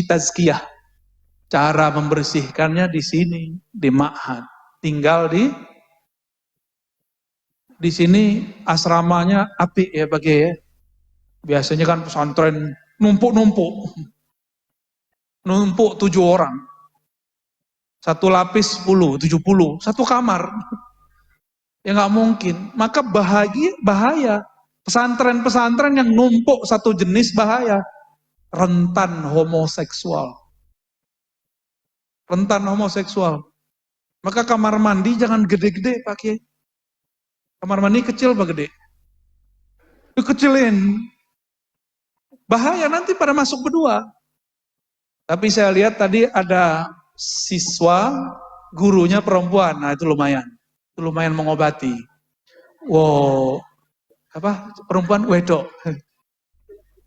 tazkiyah. Cara membersihkannya di sini, di ma'had. Tinggal di sini asramanya apik ya bagi ya. Biasanya kan pesantren numpuk 7 orang. Satu lapis 10, 70, satu kamar. Ya nggak mungkin. Maka bahaya. Pesantren-pesantren yang numpuk satu jenis bahaya. Rentan homoseksual. Maka kamar mandi jangan gede-gede Pak Kiai. Kamar mandi kecil apa gede? Dikecilin. Bahaya nanti pada masuk berdua. Tapi saya lihat tadi ada siswa, gurunya perempuan. Nah itu lumayan. Itu lumayan mengobati. Wow, perempuan wedok.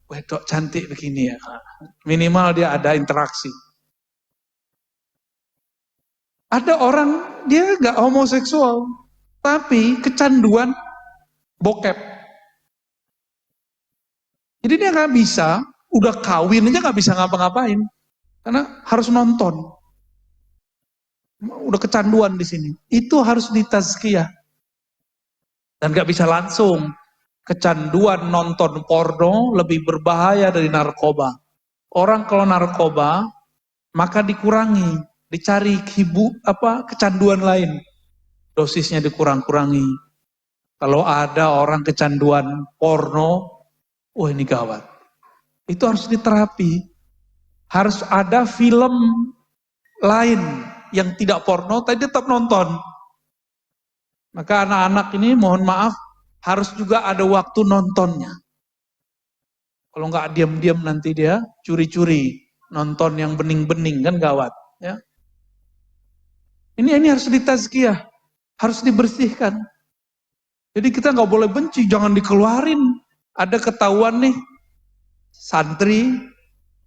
Wedok cantik begini ya. Minimal dia ada interaksi. Ada orang, dia nggak homoseksual. Tapi kecanduan bokep. Jadi dia nggak bisa, udah kawin aja nggak bisa ngapa-ngapain. Karena harus nonton. Udah kecanduan di sini. Itu harus ditazkiyah. Dan nggak bisa langsung. Kecanduan nonton porno lebih berbahaya dari narkoba. Orang kalau narkoba, maka dikurangi. Dicari kecanduan lain. Dosisnya dikurang-kurangi. Kalau ada orang kecanduan porno, wah ini gawat. Itu harus diterapi. Harus ada film lain yang tidak porno, tapi tetap nonton. Maka anak-anak ini mohon maaf, harus juga ada waktu nontonnya. Kalau nggak diam-diam nanti dia curi-curi nonton yang bening-bening kan gawat. Ya. Ini harus ditazkiyah, harus dibersihkan. Jadi kita nggak boleh benci, jangan dikeluarin. Ada ketahuan nih, santri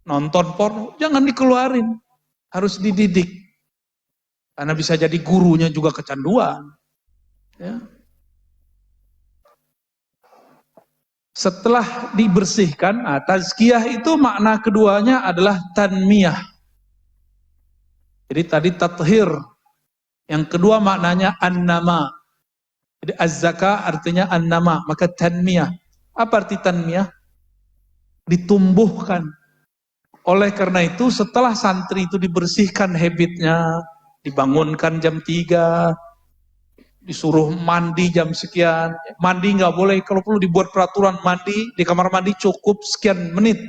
nonton porno, jangan dikeluarin. Harus dididik. Karena bisa jadi gurunya juga kecanduan. Ya. Setelah dibersihkan, tazkiyah itu makna keduanya adalah tanmiyah. Jadi tadi tathir. Yang kedua maknanya an-nama. Jadi az-zaka artinya an-nama, maka tanmiyah. Apa arti tanmiyah? Ditumbuhkan. Oleh karena itu setelah santri itu dibersihkan habitnya, dibangunkan jam 3, disuruh mandi jam sekian, mandi nggak boleh, kalau perlu dibuat peraturan mandi di kamar mandi cukup sekian menit,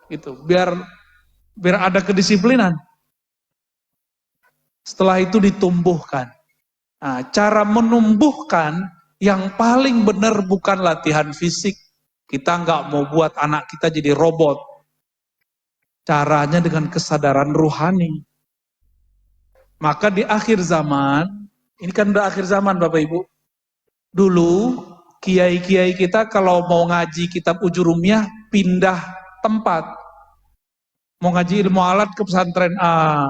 gitu, biar ada kedisiplinan. Setelah itu ditumbuhkan. Nah, cara menumbuhkan yang paling benar bukan latihan fisik. Kita nggak mau buat anak kita jadi robot. Caranya dengan kesadaran ruhani. Maka di akhir zaman, ini kan udah akhir zaman Bapak Ibu. Dulu kiai-kiai kita kalau mau ngaji kitab Ujurumiyah pindah tempat. Mau ngaji ilmu alat ke pesantren A.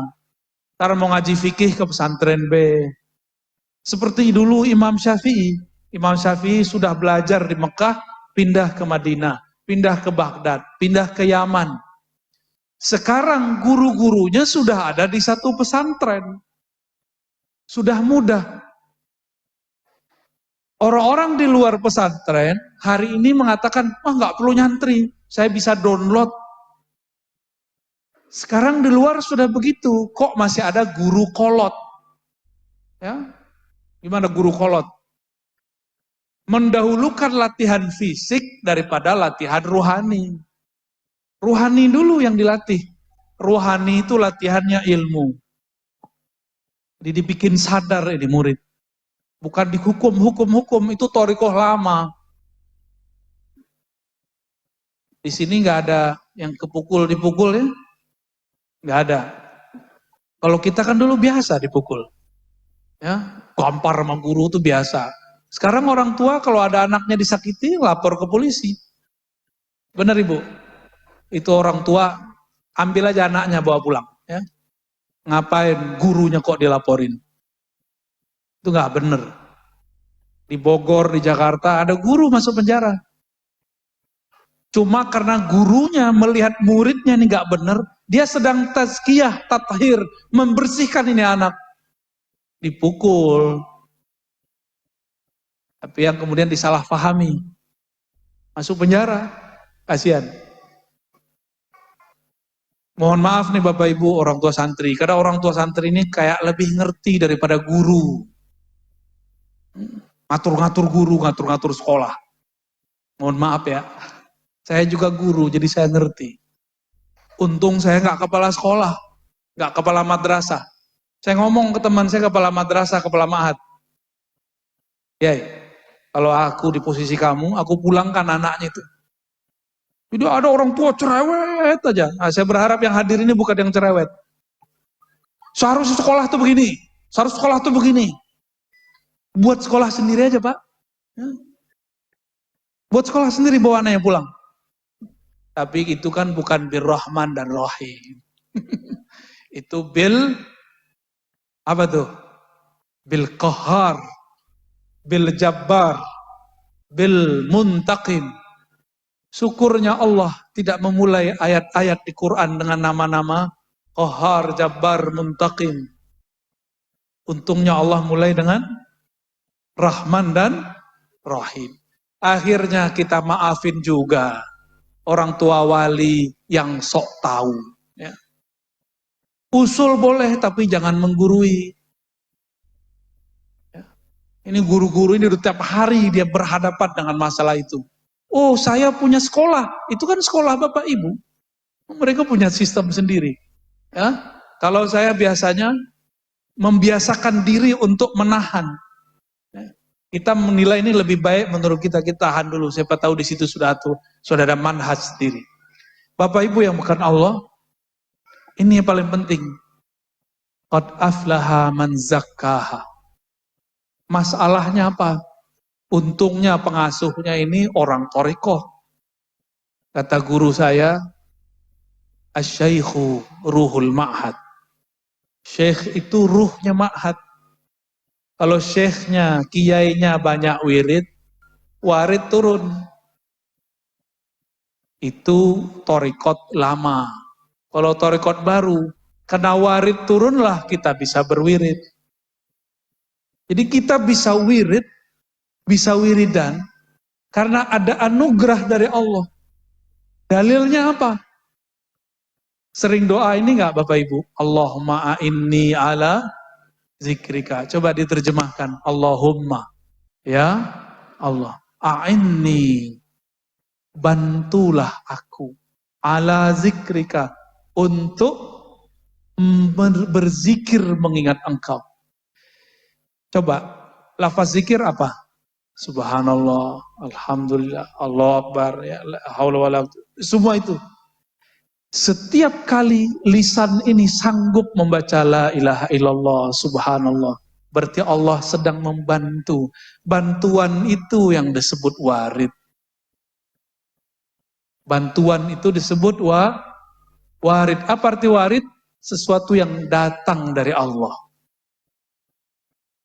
Ntar mau ngaji fikih ke pesantren B. Seperti dulu Imam Syafi'i. Imam Syafi'i sudah belajar di Mekah, pindah ke Madinah, pindah ke Baghdad, pindah ke Yaman. Sekarang guru-gurunya sudah ada di satu pesantren. Sudah mudah. Orang-orang di luar pesantren hari ini mengatakan, nggak perlu nyantri, saya bisa download. Sekarang di luar sudah begitu, kok masih ada guru kolot? Ya, gimana guru kolot? Mendahulukan latihan fisik daripada latihan ruhani. Ruhani dulu yang dilatih. Ruhani itu latihannya ilmu. Jadi dibikin sadar ini murid. Bukan dihukum, itu thorikoh lama. Di sini nggak ada yang dipukul ya. Nggak ada. Kalau kita kan dulu biasa dipukul. Ya, gampar sama guru itu biasa. Sekarang orang tua kalau ada anaknya disakiti, lapor ke polisi. Benar Ibu? Itu orang tua, ambil aja anaknya bawa pulang. Ya. Ngapain gurunya kok dilaporin? Itu nggak bener. Di Bogor, di Jakarta ada guru masuk penjara. Cuma karena gurunya melihat muridnya ini nggak benar, dia sedang tazkiyah, tathir, membersihkan ini anak. Dipukul. Tapi yang kemudian disalahpahami. Masuk penjara. Kasihan. Mohon maaf nih Bapak Ibu orang tua santri. Karena orang tua santri ini kayak lebih ngerti daripada guru. Ngatur-ngatur guru, ngatur-ngatur sekolah. Mohon maaf ya. Saya juga guru, jadi saya ngerti. Untung saya nggak kepala sekolah, nggak kepala madrasah. Saya ngomong ke teman saya kepala madrasah, kepala ma'had. Ya, kalau aku di posisi kamu, aku pulangkan anaknya itu. Jadi ada orang tua cerewet aja. Nah, saya berharap yang hadir ini bukan yang cerewet. Seharusnya sekolah tuh begini, seharusnya sekolah tuh begini. Buat sekolah sendiri aja Pak. Buat sekolah sendiri bawa anaknya pulang. Tapi itu kan bukan bil Rahman dan Rahim. Itu bil apa tuh? Bil Qahar, bil Jabbar, bil Muntaqim. Syukurnya Allah tidak memulai ayat-ayat di Quran dengan nama-nama Qahar, Jabbar, Muntaqim. Untungnya Allah mulai dengan Rahman dan Rahim. Akhirnya kita maafin juga orang tua wali yang sok tahu. Ya. Usul boleh tapi jangan menggurui. Ya. Ini guru-guru ini tiap hari dia berhadapan dengan masalah itu. Oh saya punya sekolah, itu kan sekolah Bapak Ibu. Mereka punya sistem sendiri. Ya. Kalau saya biasanya membiasakan diri untuk menahan. Ya. Kita menilai ini lebih baik menurut kita tahan dulu. Siapa tahu di situ sudah ada manhaj sendiri. Bapak Ibu yang bukan Allah, ini yang paling penting. Qad aflaha man zakkaha. Masalahnya apa? Untungnya pengasuhnya ini orang thariqah. Kata guru saya, asy-syaikhu ruhul ma'had. Syekh itu ruhnya ma'had. Kalau syekhnya, kiainya banyak wirid, warid turun. Itu thariqat lama. Kalau thariqat baru, karena warid turunlah kita bisa berwirid. Jadi kita bisa wirid, bisa wiridan, karena ada anugerah dari Allah. Dalilnya apa? Sering doa ini enggak Bapak Ibu? Allahumma a'inni ala zikrika. Coba diterjemahkan. Allahumma. Ya Allah. A'inni. Bantulah aku. Ala zikrika. Untuk berzikir mengingat engkau. Coba. Lafaz zikir apa? Subhanallah. Alhamdulillah. Allah Akbar. Ya, haula wala quwwata. Semua itu. Setiap kali lisan ini sanggup membaca la ilaha illallah, subhanallah. Berarti Allah sedang membantu. Bantuan itu yang disebut warid. Bantuan itu disebut warid. Apa arti warid? Sesuatu yang datang dari Allah.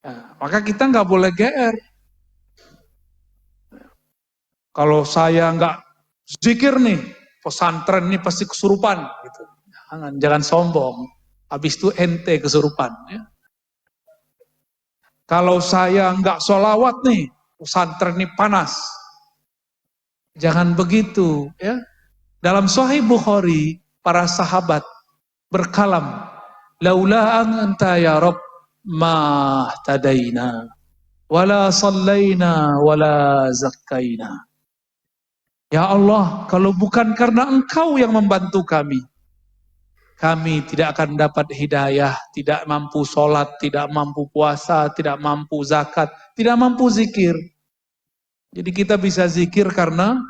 Nah, maka kita nggak boleh GR. Kalau saya nggak zikir nih, pesantren ini pasti kesurupan. Gitu. Jangan sombong. Habis itu ente kesurupan. Ya. Kalau saya nggak sholawat nih, pesantren ini panas. Jangan begitu. Ya. Dalam Sahih Bukhari, para sahabat berkalam, laula anta ya Rabb ma tadaina, wala sallaina, wala zakkaina. Ya Allah, kalau bukan karena Engkau yang membantu kami tidak akan dapat hidayah, tidak mampu sholat, tidak mampu puasa, tidak mampu zakat, tidak mampu zikir. Jadi kita bisa zikir karena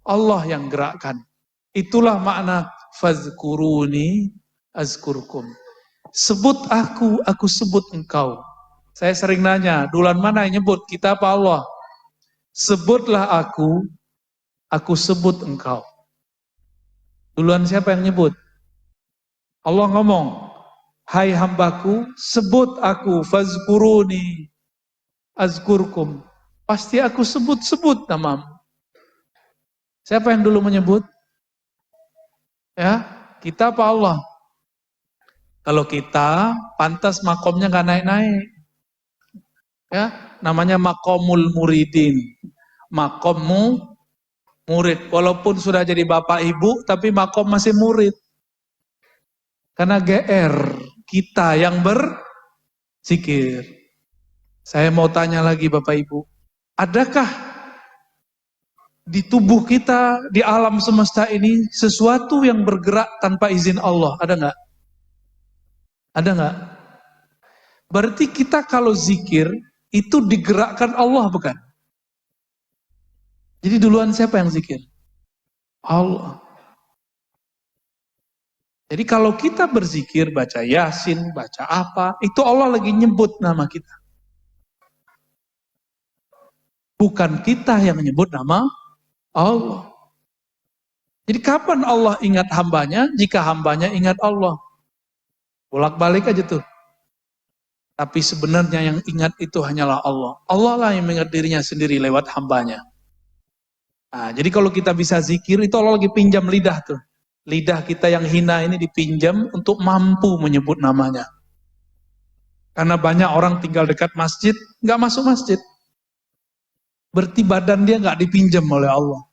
Allah yang gerakkan. Itulah makna fazkuruni azkurkum. Sebut aku sebut engkau. Saya sering nanya, duluan mana yang nyebut, kita apa Allah? Sebutlah aku sebut engkau. Duluan siapa yang nyebut? Allah ngomong, hai hambaku, sebut aku, fazkuruni, azkurkum. Pasti aku sebut-sebut namamu. Siapa yang dulu menyebut? Ya, kita apa Allah? Kalau kita, pantas makomnya nggak naik-naik. Ya, namanya makomul muridin. Makommu murid. Walaupun sudah jadi bapak ibu, tapi makom masih murid. Karena GR kita yang berzikir. Saya mau tanya lagi Bapak Ibu, adakah di tubuh kita, di alam semesta ini, sesuatu yang bergerak tanpa izin Allah? Ada nggak? Ada nggak? Berarti kita kalau zikir, itu digerakkan Allah bukan? Jadi duluan siapa yang zikir? Allah. Jadi kalau kita berzikir, baca Yasin, baca apa, itu Allah lagi nyebut nama kita. Bukan kita yang menyebut nama Allah. Jadi kapan Allah ingat hambanya? Jika hambanya ingat Allah. Bolak-balik aja tuh. Tapi sebenarnya yang ingat itu hanyalah Allah. Allah lah yang mengingat dirinya sendiri lewat hambanya. Nah, jadi kalau kita bisa zikir, itu Allah lagi pinjam lidah tuh. Lidah kita yang hina ini dipinjam untuk mampu menyebut namanya. Karena banyak orang tinggal dekat masjid, nggak masuk masjid. Berarti badan dia nggak dipinjam oleh Allah.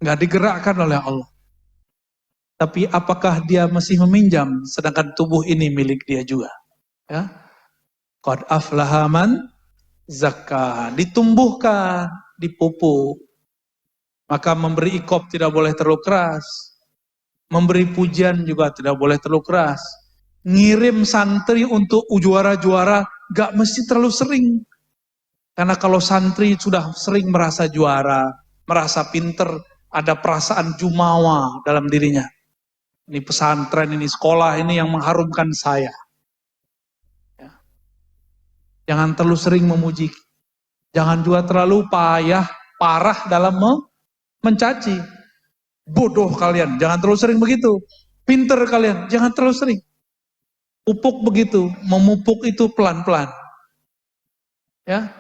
Nggak digerakkan oleh Allah. Tapi apakah dia masih meminjam, sedangkan tubuh ini milik dia juga. Ya, qad aflaha man zakka, ditumbuhkan, dipupuk. Maka memberi ikop tidak boleh terlalu keras. Memberi pujian juga tidak boleh terlalu keras. Ngirim santri untuk juara-juara gak mesti terlalu sering. Karena kalau santri sudah sering merasa juara, merasa pinter, ada perasaan jumawa dalam dirinya. Ini pesantren, ini sekolah, ini yang mengharumkan saya. Ya. Jangan terlalu sering memuji. Jangan juga terlalu parah dalam mencaci. Bodoh kalian, jangan terlalu sering begitu. Pinter kalian, jangan terlalu sering. Pupuk begitu, memupuk itu pelan-pelan. Ya,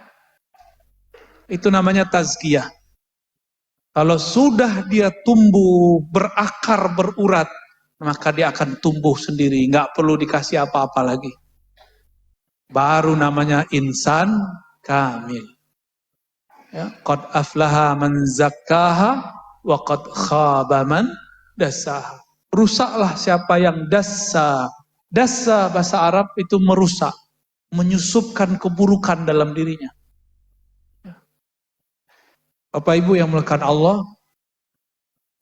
itu namanya tazkiyah. Kalau sudah dia tumbuh, berakar, berurat, maka dia akan tumbuh sendiri, nggak perlu dikasih apa-apa lagi. Baru namanya insan kamil. Ya, qad aflaha man zakkaha wa qad khaba man dassaha. Rusaklah siapa yang dassa. Dassa bahasa Arab itu merusak, menyusupkan keburukan dalam dirinya. Bapak Ibu yang melekat Allah,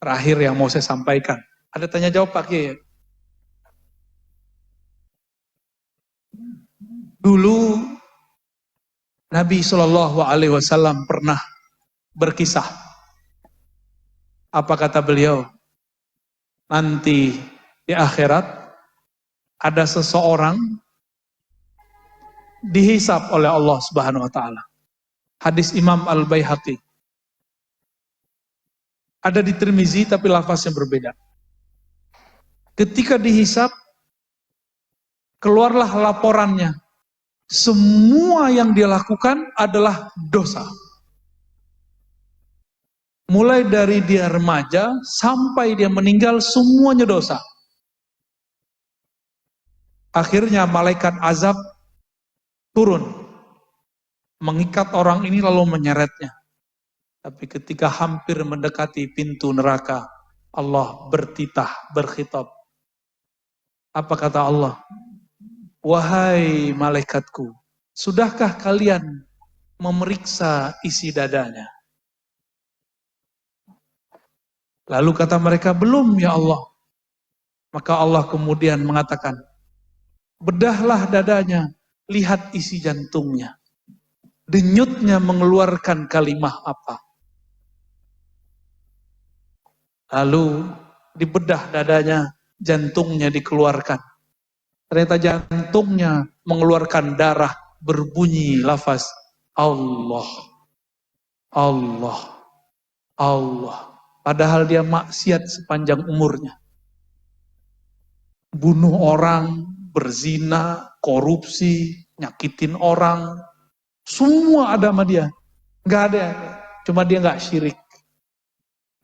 terakhir yang mau saya sampaikan. Ada tanya jawab Pak Kiai. Dulu Nabi SAW pernah berkisah. Apa kata beliau? Nanti di akhirat ada seseorang dihisab oleh Allah Subhanahu wa taala. Hadis Imam Al-Baihaqi. Ada di Tirmizi tapi lafaznya berbeda. Ketika dihisab, keluarlah laporannya. Semua yang dia lakukan adalah dosa. Mulai dari dia remaja sampai dia meninggal semuanya dosa. Akhirnya malaikat azab turun, mengikat orang ini lalu menyeretnya. Tapi ketika hampir mendekati pintu neraka, Allah bertitah, berkhitab. Apa kata Allah? Wahai malaikatku, sudahkah kalian memeriksa isi dadanya? Lalu kata mereka, belum ya Allah. Maka Allah kemudian mengatakan, bedahlah dadanya, lihat isi jantungnya. Denyutnya mengeluarkan kalimah apa? Lalu dibedah dadanya, jantungnya dikeluarkan. Ternyata jantungnya mengeluarkan darah, berbunyi lafaz Allah, Allah, Allah. Padahal dia maksiat sepanjang umurnya. Bunuh orang, berzina, korupsi, nyakitin orang. Semua ada sama dia. Nggak ada. Cuma dia nggak syirik.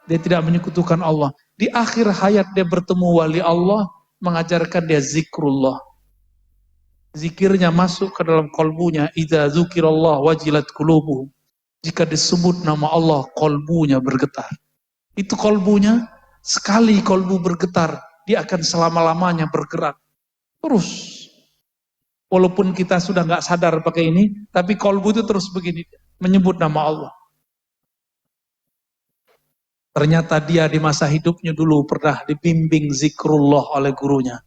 Dia tidak menyekutukan Allah. Di akhir hayat dia bertemu wali Allah, mengajarkan dia zikrullah. Zikirnya masuk ke dalam kolbunya. Idza dzukirallah wajilat qulubuhum. Jika disebut nama Allah, kolbunya bergetar. Itu kolbunya, sekali kolbu bergetar, dia akan selama-lamanya bergerak. Terus. Walaupun kita sudah nggak sadar pakai ini, tapi kolbu itu terus begini, menyebut nama Allah. Ternyata dia di masa hidupnya dulu pernah dibimbing zikrullah oleh gurunya.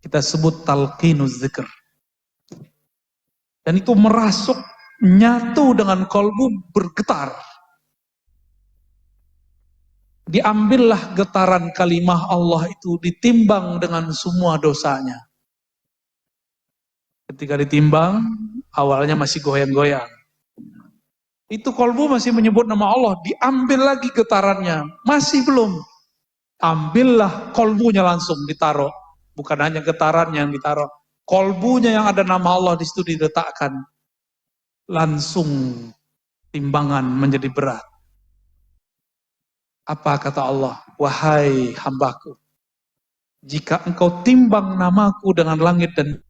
Kita sebut talqinuz zikr. Dan itu merasuk, nyatu dengan kolbu, bergetar. Diambillah getaran kalimah Allah itu, ditimbang dengan semua dosanya. Ketika ditimbang, awalnya masih goyang-goyang. Itu kolbu masih menyebut nama Allah, diambil lagi getarannya, masih belum. Ambillah kolbunya langsung ditaruh. Bukan hanya getarannya yang ditaruh. Kolbunya yang ada nama Allah di situ diletakkan. Langsung timbangan menjadi berat. Apa kata Allah? Wahai hambaku, jika engkau timbang namaku dengan langit dan